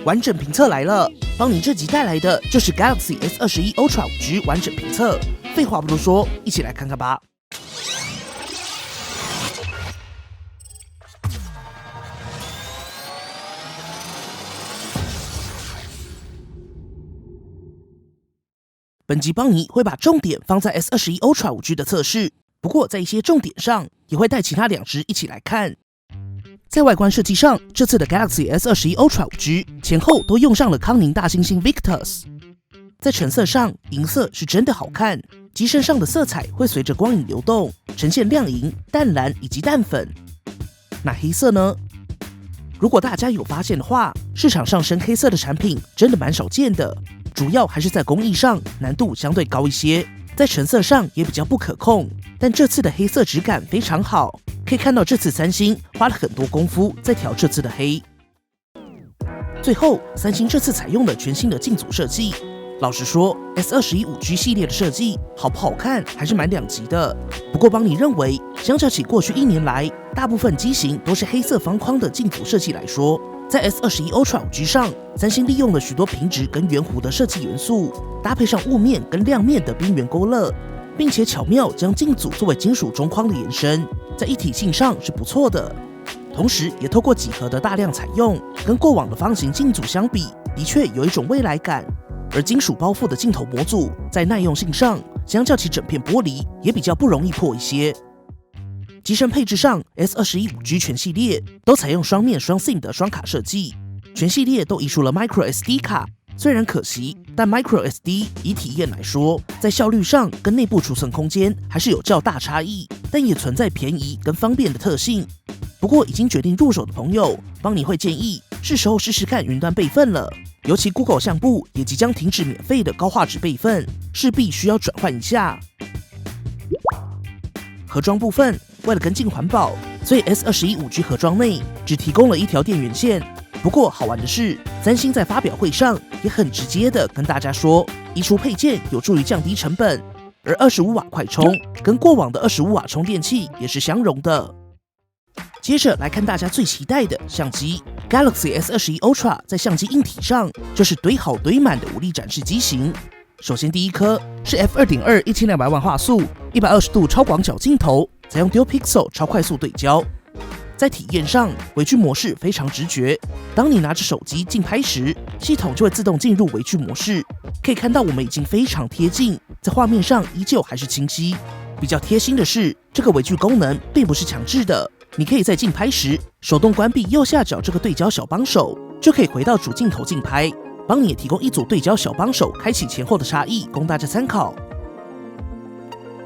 完整评测来了，帮您这集带来的就是 Galaxy S21 Ultra 5G 完整评测。废话不多说，一起来看看吧。本集邦尼会把重点放在 S21 Ultra 5G 的测试，不过在一些重点上也会带其他两支一起来看。在外观设计上，这次的 Galaxy S21 Ultra 5G 前后都用上了康宁大猩猩 Victus。在成色上，银色是真的好看，机身上的色彩会随着光影流动，呈现亮银、淡蓝以及淡粉。那黑色呢？如果大家有发现的话，市场上深黑色的产品真的蛮少见的，主要还是在工艺上难度相对高一些，在成色上也比较不可控。但这次的黑色质感非常好，可以看到这次三星花了很多功夫在调这次的黑。最后，三星这次采用了全新的镜组设计。老实说 ，S21 5G 系列的设计好不好看还是蛮两极的。不过邦尼认为，相较起过去1年来大部分机型都是黑色方框的镜组设计来说，在 S21 Ultra 5G 上，三星利用了许多平直跟圆弧的设计元素，搭配上雾面跟亮面的边缘勾勒，并且巧妙将镜组作为金属中框的延伸，在一体性上是不错的。同时，也透过几何的大量采用，跟过往的方形镜组相比，的确有一种未来感。而金属包覆的镜头模组在耐用性上，相较起整片玻璃也比较不容易破一些。机身配置上 ，S21 5G 全系列都采用双面双 SIM 的双卡设计，全系列都移除了 microSD 卡。虽然可惜，但 microSD 以体验来说，在效率上跟内部储存空间还是有较大差异，但也存在便宜跟方便的特性。不过已经决定入手的朋友，邦尼会建议是时候试试看云端备份了。尤其 Google 相簿也即将停止免费的高画质备份，势必需要转换一下。盒装部分，为了跟进环保，所以 S21 5G 盒装内只提供了一条电源线。不过好玩的是，三星在发表会上也很直接的跟大家说，移除配件有助于降低成本，而25瓦快充跟过往的25瓦充电器也是相容的。接着来看大家最期待的相机 Galaxy S21 Ultra， 在相机硬体上就是堆好堆满的武力展示机型。首先第一颗是 f2.2 1200万画素120度超广角镜头，采用 Dual Pixel 超快速对焦。在体验上，微距模式非常直觉，当你拿着手机竞拍时，系统就会自动进入微距模式。可以看到我们已经非常贴近，在画面上依旧还是清晰。比较贴心的是，这个微距功能并不是强制的，你可以在竞拍时手动关闭右下角这个对焦小帮手，就可以回到主镜头竞拍。邦尼也提供一组对焦小帮手开启前后的差异供大家参考。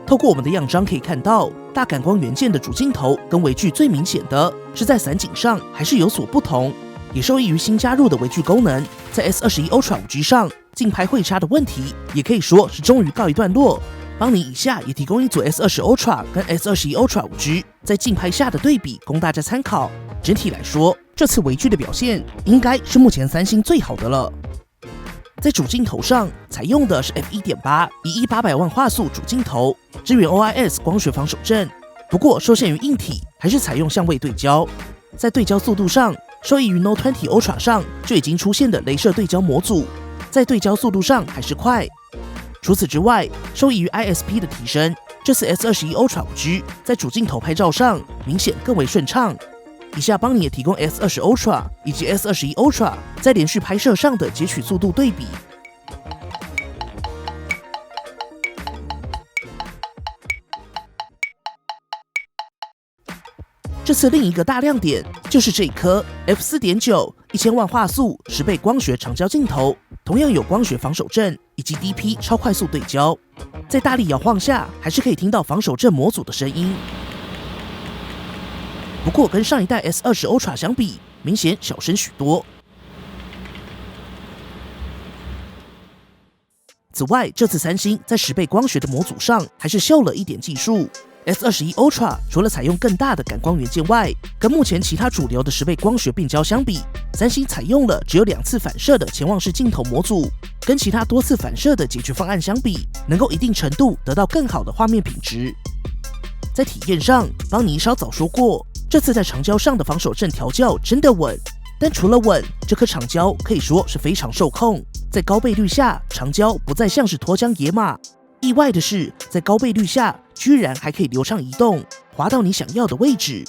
透过我们的样张可以看到，大感光元件的主镜头跟微距最明显的是在散景上还是有所不同，也受益于新加入的微距功能，在 S21 Ultra 5G 上竞拍会差的问题也可以说是终于告一段落。邦尼以下也提供一组 S20 Ultra 跟 S21 Ultra 5G 在竞拍下的对比供大家参考。整体来说，这次微距的表现应该是目前三星最好的了。在主镜头上采用的是 f1.8 11800万画素主镜头，支援 OIS 光学防手震，不过受限于硬体，还是采用相位对焦。在对焦速度上，受益于 Note 20 Ultra 上就已经出现的雷射对焦模组，在对焦速度上还是快。除此之外，受益于 ISP 的提升，这次 S21 Ultra 5G 在主镜头拍照上明显更为顺畅。以下邦尼也提供 S20 Ultra 以及 S21 Ultra 在连续拍摄上的截取速度对比。这次另一个大亮点就是这一颗 f4.9 1000万画素10倍光学长焦镜头，同样有光学防手震以及 DP 超快速对焦，在大力摇晃下还是可以听到防手震模组的声音。不过跟上一代 S20 Ultra 相比，明显小声许多。此外，这次三星在10倍光学的模组上还是秀了一点技术。S21 Ultra 除了采用更大的感光元件外，跟目前其他主流的10倍光学变焦相比，三星采用了只有2次反射的潜望式镜头模组，跟其他多次反射的解决方案相比，能够一定程度得到更好的画面品质。在体验上，邦尼稍早说过，这次在长焦上的防手震调教真的稳，但除了稳，这颗长焦可以说是非常受控，在高倍率下，长焦不再像是脱缰野马。意外的是，在高倍率下，居然还可以流畅移动，滑到你想要的位置。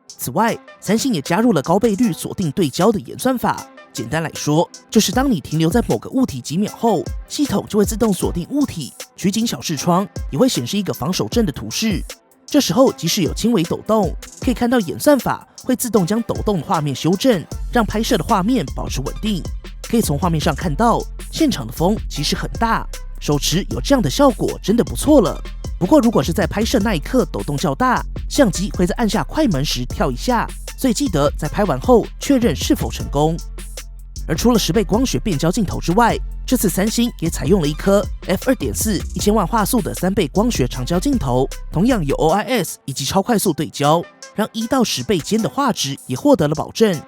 此外，三星也加入了高倍率锁定对焦的演算法。简单来说，就是当你停留在某个物体几秒后，系统就会自动锁定物体，取景小视窗也会显示一个防守阵的图示。这时候，即使有轻微抖动，可以看到演算法会自动将抖动的画面修正，让拍摄的画面保持稳定。可以从画面上看到，现场的风其实很大，手持有这样的效果真的不错了。不过，如果是在拍摄那一刻抖动较大，相机会在按下快门时跳一下，所以记得在拍完后确认是否成功。而除了10倍光学变焦镜头之外，这次三星也采用了一颗 f2.4 1000万画素的3倍光学长焦镜头，同样有 OIS 以及超快速对焦，让1到10倍间的画质也获得了保证。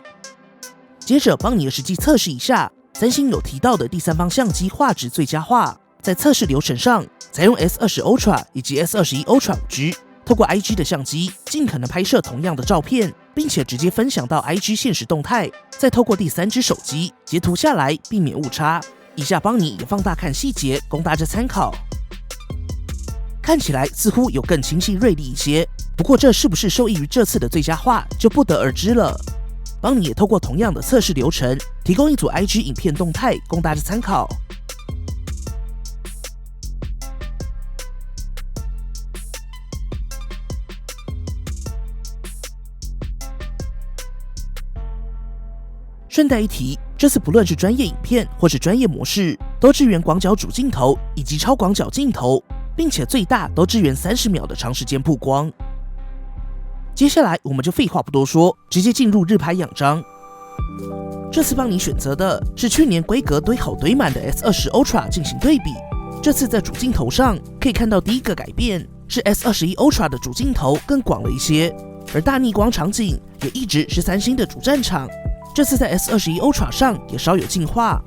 接着帮你实际测试一下三星有提到的第三方相机画质最佳化。在测试流程上，采用 S20 Ultra 以及 S21 Ultra 5G， 透过 IG 的相机尽可能拍摄同样的照片，并且直接分享到 IG 限时动态，再透过第三只手机截图下来，避免误差。以下帮你也放大看细节，供大家参考。看起来似乎有更清晰锐利一些，不过这是不是受益于这次的最佳化就不得而知了。帮你也透过同样的测试流程，提供一组 IG 影片动态供大家参考。顺带一提，这次不论是专业影片或是专业模式，都支援广角主镜头以及超广角镜头，并且最大都支援30秒的长时间曝光。接下来我们就废话不多说，直接进入日拍仰张。这次帮你选择的是去年规格堆好堆满的 S20 Ultra 进行对比。这次在主镜头上可以看到第一个改变是 S21 Ultra 的主镜头更广了一些，而大逆光场景也一直是三星的主战场。这次在 S21 Ultra 上也稍有进化，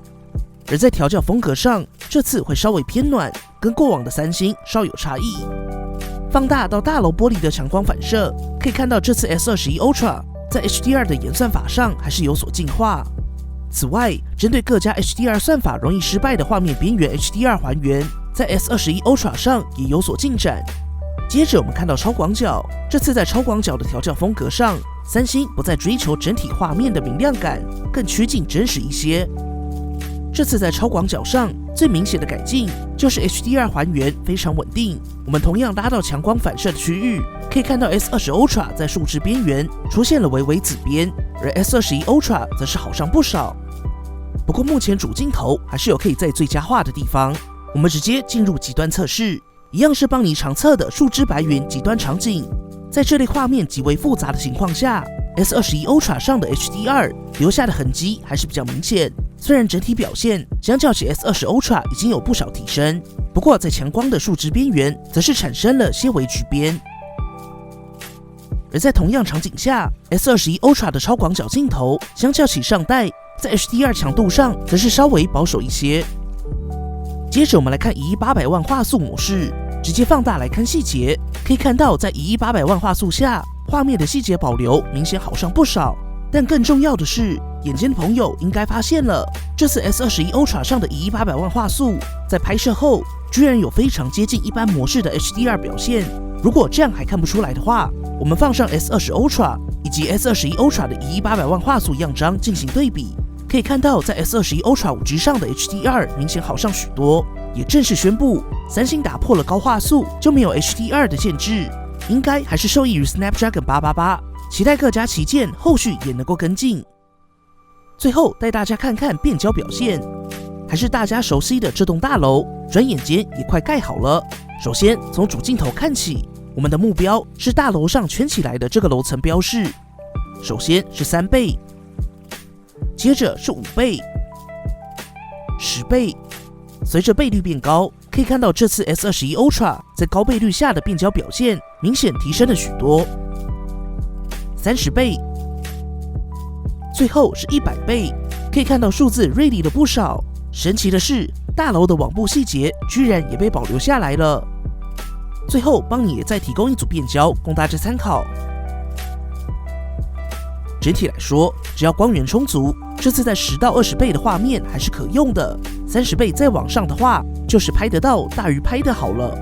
而在调教风格上，这次会稍微偏暖，跟过往的三星稍有差异。放大到大楼玻璃的强光反射，可以看到这次 S21 Ultra 在 HDR 的演算法上还是有所进化。此外，针对各家 HDR 算法容易失败的画面边缘 HDR 还原，在 S21 Ultra 上也有所进展。接着我们看到超广角，这次在超广角的调教风格上，三星不再追求整体画面的明亮感，更趋近真实一些。这次在超广角上最明显的改进就是 HDR 还原非常稳定。我们同样拉到强光反射的区域，可以看到 S20 Ultra 在树枝边缘出现了微微紫边，而 S21 Ultra 则是好上不少。不过目前主镜头还是有可以再最佳化的地方。我们直接进入极端测试，一样是帮你常测的树枝白云极端场景。在这类画面极为复杂的情况下， S21 Ultra 上的 HDR 留下的痕迹还是比较明显。虽然整体表现相较起 S20 Ultra 已经有不少提升，不过在强光的树枝边缘则是产生了些微橘边。而在同样场景下， S21 Ultra 的超广角镜头相较起上代，在 HDR 强度上则是稍微保守一些。接着我们来看11800万画素模式，直接放大来看细节，可以看到在11800万画素下，画面的细节保留明显好上不少。但更重要的是，眼尖的朋友应该发现了，这次 S21 Ultra 上的11800万画素，在拍摄后居然有非常接近一般模式的 HDR 表现。如果这样还看不出来的话，我们放上 S20 Ultra 以及 S21 Ultra 的11800万画素样张进行对比，可以看到在 S21 Ultra 5G 上的 HDR 明显好上许多。也正式宣布，三星打破了高画素就没有 HDR 的限制，应该还是受益于 Snapdragon 888，期待各家旗舰后续也能够跟进。最后带大家看看变焦表现，还是大家熟悉的这栋大楼，转眼间也快盖好了。首先从主镜头看起，我们的目标是大楼上圈起来的这个楼层标示。首先是3倍，接着是5倍、10倍。随着倍率变高，可以看到这次 S21 Ultra 在高倍率下的变焦表现明显提升了许多。30倍，最后是100倍，可以看到数字锐利了不少。神奇的是，大楼的网布细节居然也被保留下来了。最后帮你也再提供一组变焦供大家参考。整体来说，只要光源充足，这次在10到20倍的画面还是可用的，30倍再往上的话，就是拍得到大于拍得好了。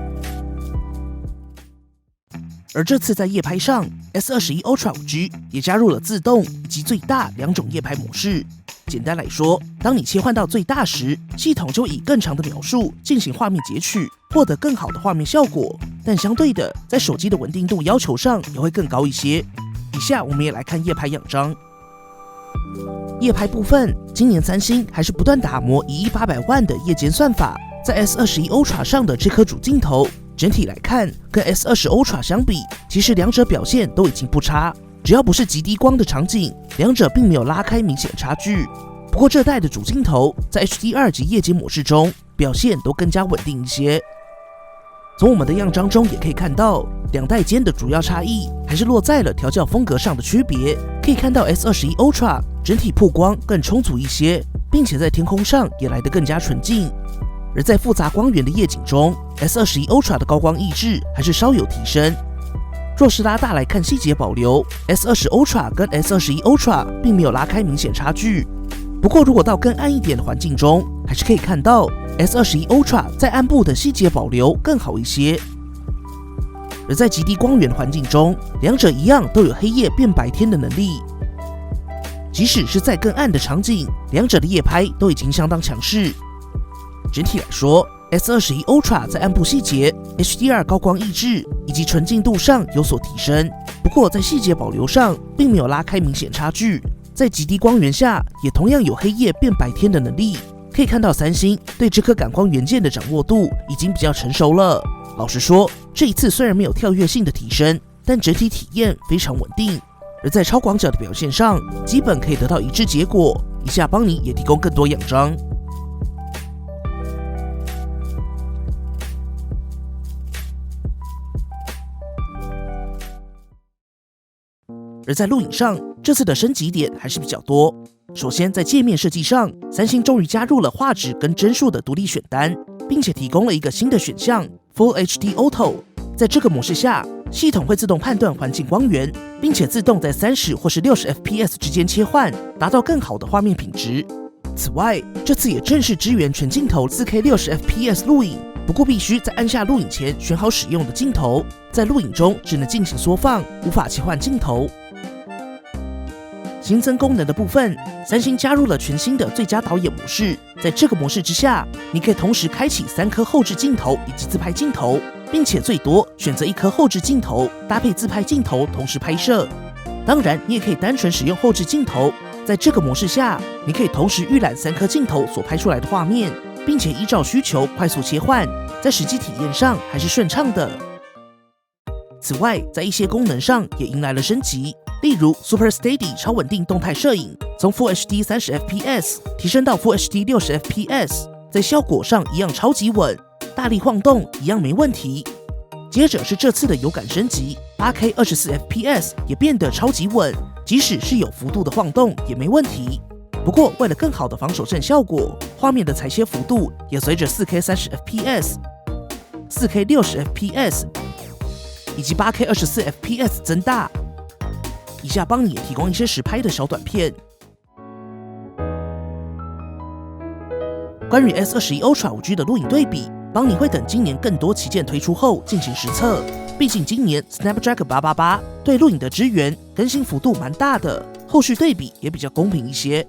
而这次在夜拍上 ，S21 Ultra 5G 也加入了自动以及最大2种夜拍模式。简单来说，当你切换到最大时，系统就以更长的秒数进行画面截取，获得更好的画面效果。但相对的，在手机的稳定度要求上也会更高一些。以下我们也来看夜拍样张。夜拍部分，今年三星还是不断打磨1亿800万的夜间算法，在 S21 Ultra 上的这颗主镜头，整体来看跟 S20 Ultra 相比，其实两者表现都已经不差。只要不是极低光的场景，两者并没有拉开明显差距。不过这代的主镜头在 HDR 及夜间模式中表现都更加稳定一些。从我们的样张中也可以看到，两代间的主要差异还是落在了调校风格上的区别。可以看到 S21 Ultra 整体曝光更充足一些，并且在天空上也来得更加纯净。而在复杂光源的夜景中 ，S21 Ultra 的高光抑制还是稍有提升。若是拉大来看细节保留 ，S20 Ultra 跟 S21 Ultra 并没有拉开明显差距。不过，如果到更暗一点的环境中，还是可以看到 S21 Ultra 在暗部的细节保留更好一些。而在极低光源环境中，两者一样都有黑夜变白天的能力。即使是在更暗的场景，两者的夜拍都已经相当强势。整体来说 ，S21 Ultra 在暗部细节、HDR 高光抑制以及纯净度上有所提升，不过在细节保留上并没有拉开明显差距。在极低光源下，也同样有黑夜变白天的能力。可以看到三星对这颗感光元件的掌握度已经比较成熟了。老实说，这一次虽然没有跳跃性的提升，但整体体验非常稳定。而在超广角的表现上，基本可以得到一致结果。以下帮你也提供更多样张。而在录影上，这次的升级点还是比较多。首先，在界面设计上，三星终于加入了画质跟帧数的独立选单，并且提供了一个新的选项 Full HD Auto。在这个模式下，系统会自动判断环境光源，并且自动在30或是60 FPS 之间切换，达到更好的画面品质。此外，这次也正式支援全镜头 4K 60 FPS 录影。不过必须在按下录影前选好使用的镜头，在录影中只能进行缩放，无法切换镜头。新增功能的部分，三星加入了全新的最佳导演模式。在这个模式之下，你可以同时开启3颗后置镜头以及自拍镜头，并且最多选择1颗后置镜头搭配自拍镜头同时拍摄。当然，你也可以单纯使用后置镜头。在这个模式下，你可以同时预览3颗镜头所拍出来的画面，并且依照需求快速切换，在实际体验上还是顺畅的。此外，在一些功能上也迎来了升级，例如 Super Steady 超稳定动态摄影，从 Full HD 30 FPS 提升到 Full HD 60 FPS， 在效果上一样超级稳，大力晃动一样没问题。接着是这次的有感升级 ，8K 24 FPS 也变得超级稳，即使是有幅度的晃动也没问题。不过，为了更好的防守阵效果，画面的裁切幅度也随着 4K 30 FPS、4K 60 FPS 以及 8K 24 FPS 增大。以下帮你也提供一些实拍的小短片。关于 S21 Ultra 5G 的录影对比，帮你会等今年更多旗舰推出后进行实测。毕竟今年 Snapdragon 888对录影的支援更新幅度蛮大的，后续对比也比较公平一些。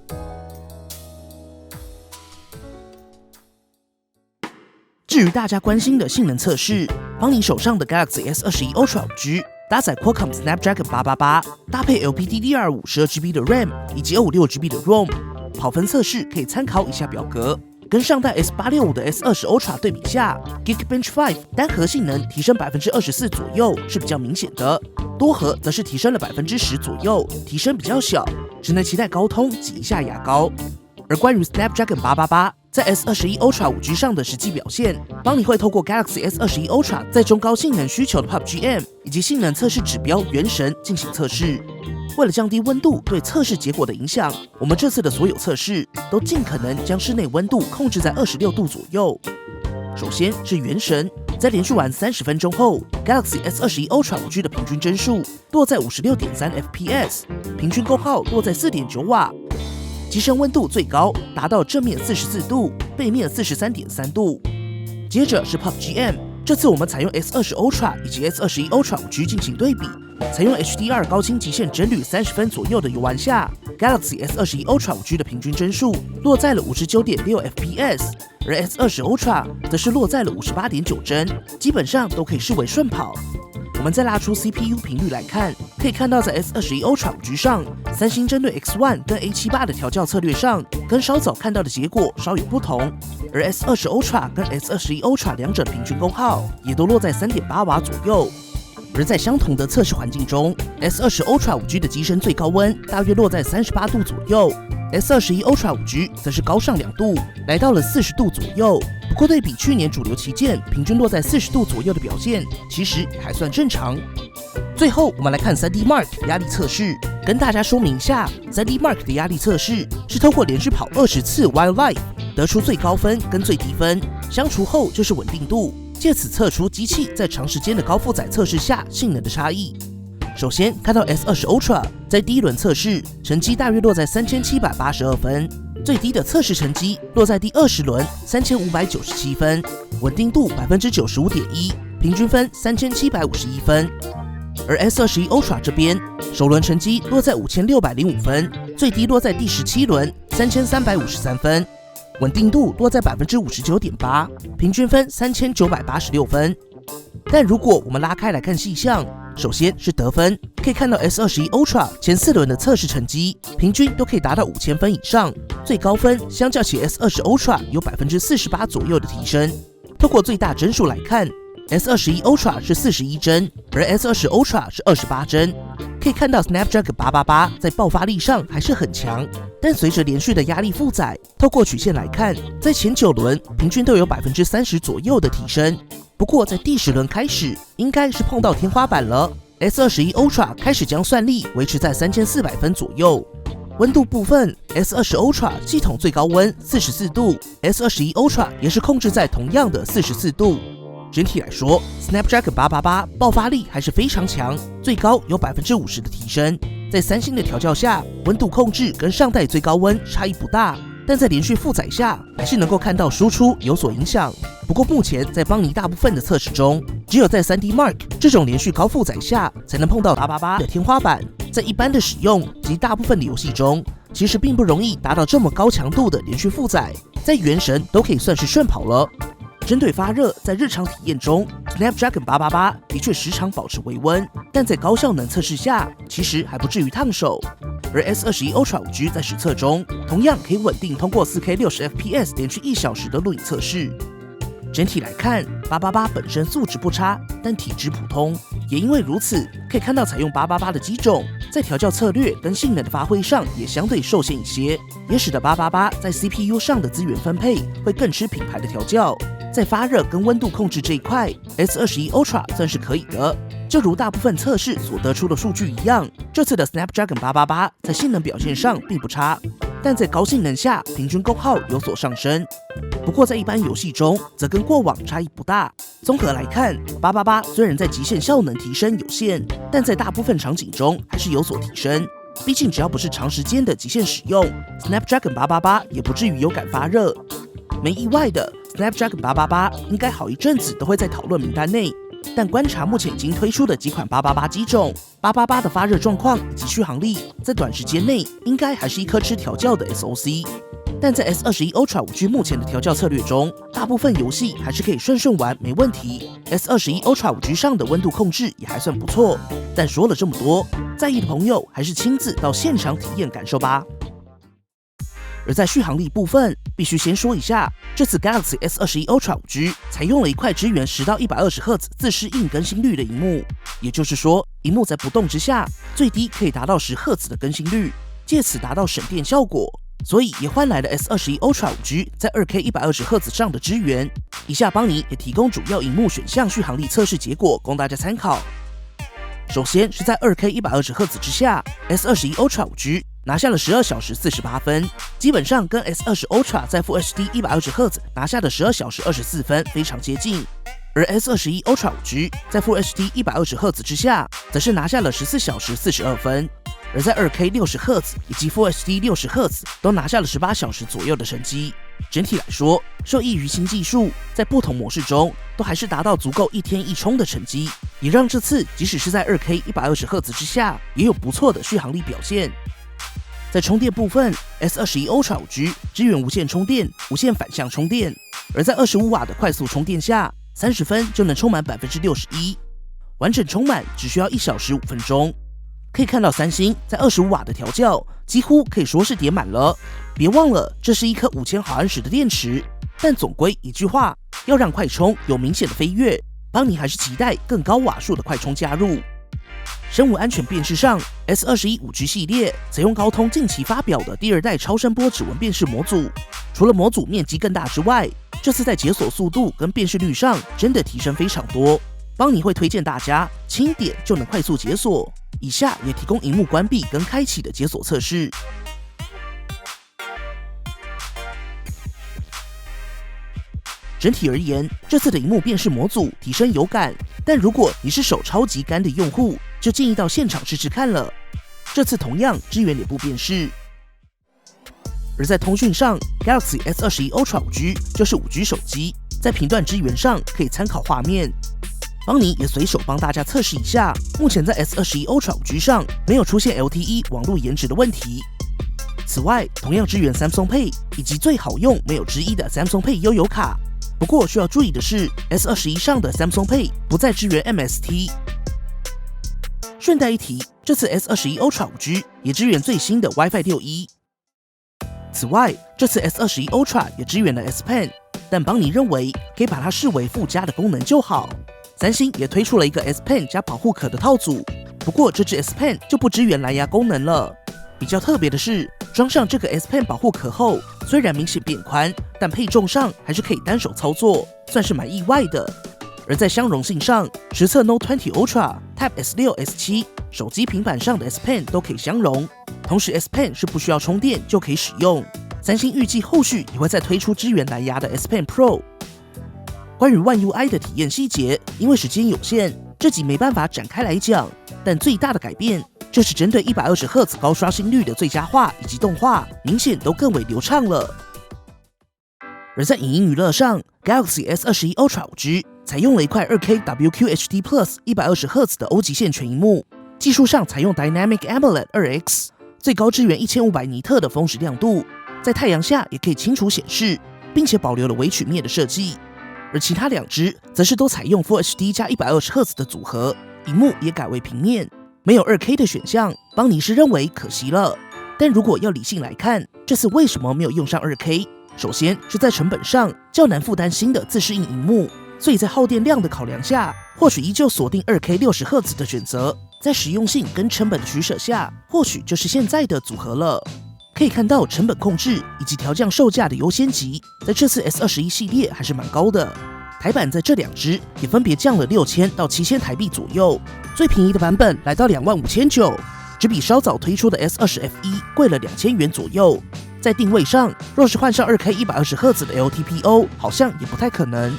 至于大家关心的性能测试，帮你手上的 Galaxy S21 Ultra 5G 搭载 Qualcomm Snapdragon 888，搭配 LPDDR5 12GB 的 RAM 以及256GB 的 ROM， 跑分测试可以参考以下表格。跟上代 S865 的 S20 Ultra 对比下 ，Geekbench 5单核性能提升 24% 左右是比较明显的，多核则是提升了 10% 左右，提升比较小，只能期待高通挤一下牙膏。而关于 Snapdragon 888在 S21 Ultra 5G 上的实际表现，帮你会透过 Galaxy S21 Ultra 在中高性能需求的 PUBG-M 以及性能测试指标原神进行测试。为了降低温度对测试结果的影响，我们这次的所有测试都尽可能将室内温度控制在26度左右。首先是原神，在连续玩30分钟后 ，Galaxy S21 Ultra 5G 的平均帧数落在56.3 FPS， 平均功耗落在4.9瓦，机身温度最高达到正面44度，背面43.3度。接着是 PUBG-M， 这次我们采用 S20 Ultra 以及 S21 Ultra 5G 进行对比，采用 HDR 高清极限帧率30分左右的游玩下 ，Galaxy S21 Ultra 5G 的平均帧数落在了59.6 FPS， 而 S20 Ultra 则是落在了58.9帧，基本上都可以视为顺跑。我们再拉出 CPU 频率来看，可以看到在 S21 Ultra 5G 上，三星针对 X1 跟 A78 的调教策略上，跟稍早看到的结果稍有不同。而 S20 Ultra 跟 S21 Ultra 两者的平均功耗也都落在 3.8 瓦左右。而在相同的测试环境中 ，S20 Ultra 5G 的机身最高温大约落在38度左右。S21 Ultra 5G 则是高上2度，来到了40度左右。不过对比去年主流旗舰平均落在40度左右的表现，其实也还算正常。最后，我们来看 3D Mark 压力测试，跟大家说明一下 ，3D Mark 的压力测试是透过连续跑20次 Wildlife 得出最高分跟最低分，相除后就是稳定度，借此测出机器在长时间的高负载测试下性能的差异。首先看到 S20 Ultra 在第一轮测试成绩大约落在3782分，最低的测试成绩落在第20轮3597分，稳定度 95.1%， 平均分3751分。而 S21 Ultra 这边首轮成绩落在5605分，最低落在第17轮3353分，稳定度落在 59.8%， 平均分3986分。但如果我们拉开来看细项，首先是得分，可以看到 S21 Ultra 前4轮的测试成绩平均都可以达到5000分以上，最高分相较起 S20 Ultra 有 48% 左右的提升。透过最大帧数来看， S21 Ultra 是41帧，而 S20 Ultra 是28帧。可以看到 Snapdragon 888在爆发力上还是很强，但随着连续的压力负载，透过曲线来看，在前9轮平均都有 30% 左右的提升。不过在第10轮开始，应该是碰到天花板了。S21 Ultra 开始将算力维持在3400分左右。温度部分 ，S20 Ultra 系统最高温44度 ，S21 Ultra 也是控制在同样的44度。整体来说 ，Snapdragon 888爆发力还是非常强，最高有 50% 的提升。在三星的调教下，温度控制跟上代最高温差异不大。但在连续负载下，还是能够看到输出有所影响。不过目前在邦尼大部分的测试中，只有在 3D Mark 这种连续高负载下，才能碰到888的天花板。在一般的使用及大部分的游戏中，其实并不容易达到这么高强度的连续负载，在原神都可以算是顺跑了。针对发热，在日常体验中 ，Snapdragon 888的确时常保持微温，但在高效能测试下，其实还不至于烫手。而 S21 Ultra 5G 在实测中，同样可以稳定通过 4K 60 FPS 连续1小时的录影测试。整体来看，888本身素质不差，但体质普通。也因为如此，可以看到采用888的机种，在调教策略跟性能的发挥上也相对受限一些，也使得888在 CPU 上的资源分配会更吃品牌的调教。在发热跟温度控制这一块 ，S21 Ultra 算是可以的。就如大部分测试所得出的数据一样，这次的 Snapdragon 888在性能表现上并不差，但在高性能下平均功耗有所上升。不过在一般游戏中，则跟过往差异不大。综合来看，888虽然在极限效能提升有限，但在大部分场景中还是有所提升。毕竟只要不是长时间的极限使用 ，Snapdragon 888也不至于有感发热。没意外的 ，Snapdragon 888应该好一阵子都会在讨论名单内。但观察目前已经推出的几款888机种，888的发热状况以及续航力，在短时间内应该还是一颗吃调教的 SoC。但在 S21 Ultra 5G 目前的调教策略中，大部分游戏还是可以顺玩没问题。S21 Ultra 5G 上的温度控制也还算不错。但说了这么多，在意的朋友还是亲自到现场体验感受吧。而在续航力部分，必须先说一下，这次 Galaxy S21 Ultra 5G 采用了一块支援10到120赫兹自适应更新率的萤幕，也就是说，萤幕在不动之下，最低可以达到10赫兹的更新率，借此达到省电效果。所以也换来了 S21 Ultra 5G 在 2K 120赫兹上的支援。以下邦尼也提供主要萤幕选项续航力测试结果供大家参考。首先是在 2K 120赫兹之下 ，S21 Ultra 5G 拿下了12小时48分，基本上跟 S20 Ultra 在 Full HD 120赫兹拿下的12小时24分非常接近。而 S21 Ultra 5G 在 Full HD 120Hz 之下，则是拿下了14小时42分，而在 2K 60Hz 以及 Full HD 60Hz 都拿下了18小时左右的成绩。整体来说，受益于新技术，在不同模式中都还是达到足够一天一充的成绩，也让这次即使是在 2K 120Hz 之下，也有不错的续航力表现。在充电部分 ，S21 Ultra 5G 支援无线充电、无线反向充电，而在25瓦的快速充电下，30分就能充满61%，完整充满只需要1小时5分钟。可以看到三星在25瓦的调教几乎可以说是叠满了。别忘了，这是一颗5000毫安时的电池，但总归一句话，要让快充有明显的飞跃，邦尼还是期待更高瓦数的快充加入。生物安全辨识上 ，S21 5G 系列采用高通近期发表的第2代超声波指纹辨识模组，除了模组面积更大之外，这次在解锁速度跟辨识率上真的提升非常多。邦尼会推荐大家轻一点就能快速解锁，以下也提供萤幕关闭跟开启的解锁测试。整体而言，这次的萤幕辨识模组提升有感，但如果你是手超级干的用户，就建议到现场试试看了。这次同样支援脸部辨识。而在通讯上 ，Galaxy S21 Ultra 5G 就是 5G 手机，在频段支援上可以参考画面。邦尼也随手帮大家测试一下，目前在 S21 Ultra 5G 上没有出现 LTE 网络延迟的问题。此外，同样支援 Samsung Pay 以及最好用没有之一的 Samsung Pay 悠游卡。不过需要注意的是 ，S21 上的 Samsung Pay 不再支援 MST。顺带一提，这次 S21 Ultra 5G 也支援最新的 WiFi 6E。此外，这次 S21 Ultra 也支援了 S Pen， 但邦尼认为可以把它视为附加的功能就好。三星也推出了一个 S Pen 加保护壳的套组，不过这支 S Pen 就不支援蓝牙功能了。比较特别的是，装上这个 S Pen 保护壳后，虽然明显变宽，但配重上还是可以单手操作，算是蛮意外的。而在相容性上，实测 Note 20 Ultra、Tab S6、S7 手机、平板上的 S Pen 都可以相容，同时 S Pen 是不需要充电就可以使用。三星预计后续也会再推出支援蓝牙的 S Pen Pro。关于One UI 的体验细节，因为时间有限，这集没办法展开来讲，但最大的改变就是针对120Hz 高刷新率的最佳化以及动画，明显都更为流畅了。而在影音娱乐上 ，Galaxy S21 Ultra 5G 采用了一块 2K WQHD Plus 120Hz 的欧极线全萤幕，技术上采用 Dynamic AMOLED 2X， 最高支援1500尼特的峰值亮度，在太阳下也可以清楚显示，并且保留了微曲面的设计。而其他两支则是都采用 Full HD 加 120Hz 的组合，萤幕也改为平面，没有 2K 的选项，邦尼是认为可惜了。但如果要理性来看，这次为什么没有用上 2K？ 首先是在成本上较难负担新的自适应萤幕，所以在耗电量的考量下，或许依旧锁定 2K 60Hz 的选择，在实用性跟成本的取舍下，或许就是现在的组合了。可以看到成本控制以及调降售价的优先级，在这次 S21 系列还是蛮高的。台版在这两支也分别降了6000到7000台币左右，最便宜的版本来到25900，只比稍早推出的 S20 F1 贵了2000元左右。在定位上，若是换上 2K 120Hz 的 LTPO， 好像也不太可能。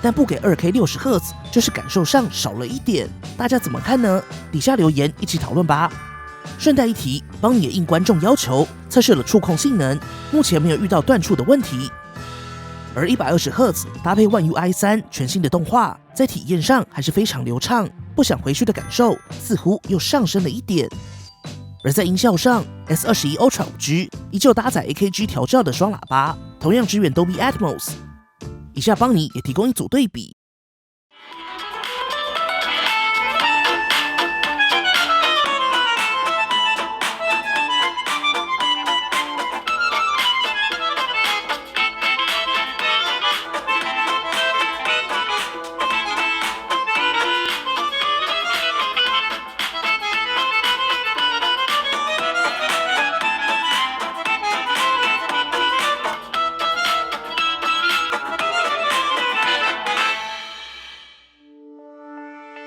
但不给 2K 60Hz， 就是感受上少了一点。大家怎么看呢？底下留言一起讨论吧。顺带一提，邦尼也应观众要求测试了触控性能，目前没有遇到断触的问题。而 120Hz 搭配One UI 3全新的动画，在体验上还是非常流畅，不想回去的感受似乎又上升了一点。而在音效上 ，S21 Ultra 5G 依旧搭载 AKG 调教的双喇叭，同样支援 Dolby Atmos。以下邦尼也提供一组对比。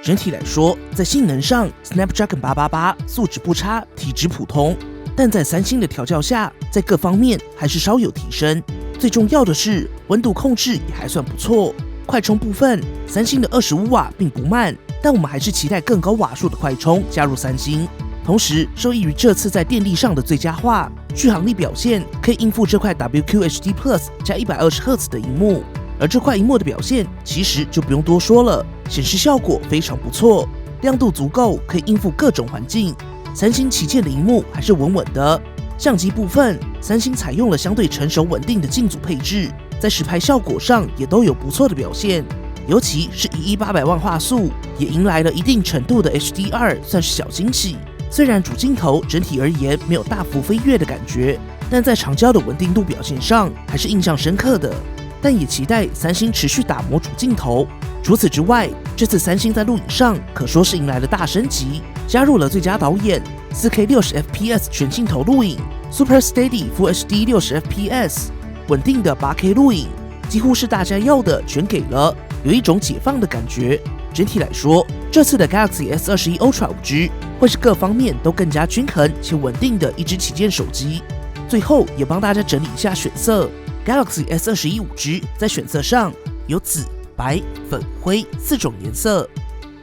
整体来说，在性能上 ，Snapdragon 888素质不差，体质普通，但在三星的调教下，在各方面还是稍有提升。最重要的是，温度控制也还算不错。快充部分，三星的25瓦并不慢，但我们还是期待更高瓦数的快充加入三星。同时，受益于这次在电力上的最佳化，续航力表现可以应付这块 WQHD Plus 加120赫兹的萤幕。而这块萤幕的表现其实就不用多说了，显示效果非常不错，亮度足够，可以应付各种环境。三星旗舰的萤幕还是稳稳的。相机部分，三星采用了相对成熟稳定的镜组配置，在实拍效果上也都有不错的表现，尤其是11800万画素，也迎来了一定程度的 HDR， 算是小惊喜。虽然主镜头整体而言没有大幅飞跃的感觉，但在长焦的稳定度表现上还是印象深刻的。但也期待三星持续打磨主镜头。除此之外，这次三星在录影上可说是迎来了大升级，加入了最佳导演、4K 60fps 全镜头录影、Super Steady Full HD 60fps、稳定的8K 录影，几乎是大家要的全给了，有一种解放的感觉。整体来说，这次的 Galaxy S21 Ultra 5G 会是各方面都更加均衡且稳定的一支旗舰手机。最后也帮大家整理一下选色。Galaxy S21 5G 在选色上有紫、白、粉、灰4种颜色，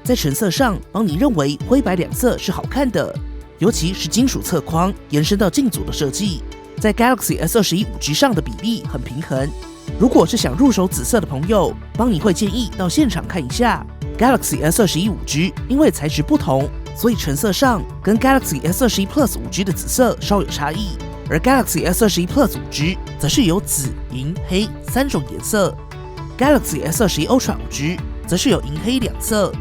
在成色上帮你认为灰白两色是好看的，尤其是金属侧框延伸到镜组的设计，在 Galaxy S21 5G 上的比例很平衡。如果是想入手紫色的朋友，帮你会建议到现场看一下。Galaxy S21 5G 因为材质不同，所以成色上跟 Galaxy S21 Plus 5G 的紫色稍有差异。而 Galaxy S21 Plus 5G 则是有紫、银、黑3种颜色， Galaxy S21 Ultra 5G 则是有银黑2色。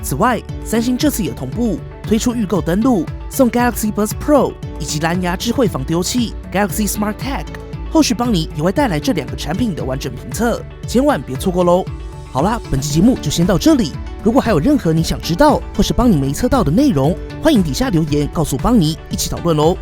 此外，三星这次也同步推出预购登录，送 Galaxy Buds Pro 以及蓝牙智慧防丢器 Galaxy Smart Tag， 后续帮你也会带来这2个产品的完整评测，千万别错过喽。好啦，本期节目就先到这里，如果还有任何你想知道或是帮你没测到的内容，欢迎底下留言告诉邦尼，一起讨论喽。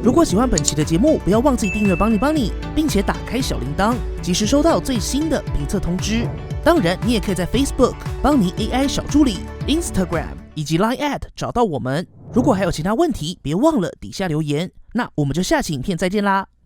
如果喜欢本期的节目，不要忘记订阅邦尼，并且打开小铃铛，及时收到最新的评测通知。当然，你也可以在 Facebook 邦尼 AI 小助理、Instagram 以及 Line@ 找到我们。如果还有其他问题，别忘了底下留言。那我们就下期影片再见啦。